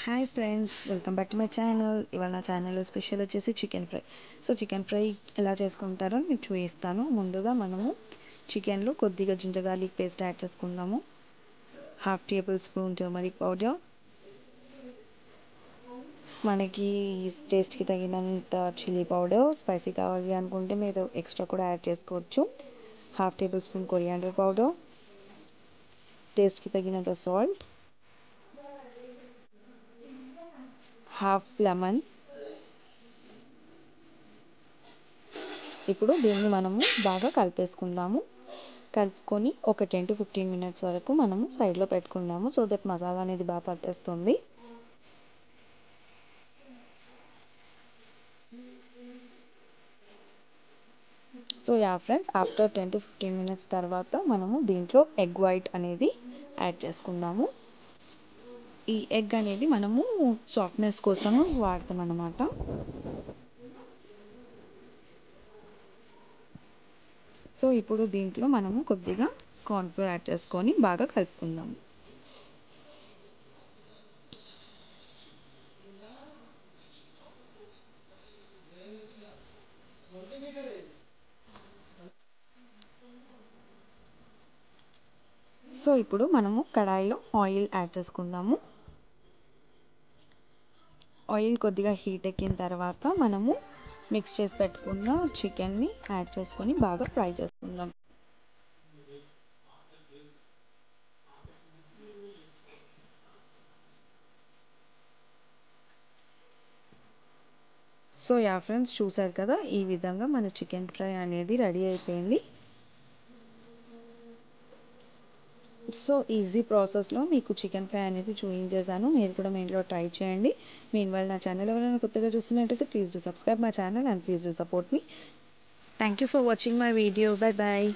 Hi friends, welcome back to my channel. ఇవాళ నా ఛానల్లో స్పెషల్ వచ్చేసి chicken fry. So chicken fry ఎలా చేసుకుంటారో నేను చూపిస్తాను. ముందుగా మనము చికెన్లో కొద్దిగా జింజర్ గార్లిక్ పేస్ట్ యాడ్ చేసుకుందాము. 1/2 టేబుల్ స్పూన్ టర్మరిక్ పౌడర్, మనకి టేస్ట్కి తగినంత చిల్లీ పౌడర్. స్పైసీ కావాలి అనుకుంటే మీరు ఎక్స్ట్రా కూడా యాడ్ చేసుకోవచ్చు. 1/2 టేబుల్ స్పూన్ కొరియాండర్ పౌడర్, టేస్ట్కి తగినంత సాల్ట్, 1/2 లెమన్. ఇప్పుడు దీన్ని మనము బాగా కలిపేసుకుందాము. కలుపుకొని ఒక 10 to 15 minutes వరకు మనము సైడ్లో పెట్టుకుందాము. సో దట్ మసాలా అనేది బాగా పట్టేస్తుంది. So friends, after 10 to 15 minutes తర్వాత మనము దీంట్లో ఎగ్ వైట్ అనేది యాడ్ చేసుకుందాము. ఈ ఎగ్ అనేది మనము సాఫ్ట్నెస్ కోసము వాడతాం అన్నమాట. సో ఇప్పుడు దీంట్లో మనము కొద్దిగా కార్న్ఫ్లోర్ యాడ్ చేసుకొని బాగా కలుపుకుందాము. సో ఇప్పుడు మనము కడాయిలో ఆయిల్ యాడ్ చేసుకుందాము. ఆయిల్ కొద్దిగా హీట్ ఎక్కిన తర్వాత మనము మిక్స్ చేసి పెట్టుకున్న చికెన్ని యాడ్ చేసుకొని బాగా ఫ్రై చేసుకుందాం. సో ఫ్రెండ్స్, చూసారు కదా, ఈ విధంగా మన చికెన్ ఫ్రై అనేది రెడీ అయిపోయింది. సో ఈజీ ప్రాసెస్లో మీకు చికెన్ ఫ్రై అనేది చూపించేసాను. మీరు కూడా మీ ఇంట్లో ట్రై చేయండి. మీన్వైల్ నా ఛానల్ ఎవరైనా కొత్తగా చూస్తున్నట్టయితే please do subscribe my channel and please do support me. Thank you for watching my video. Bye bye.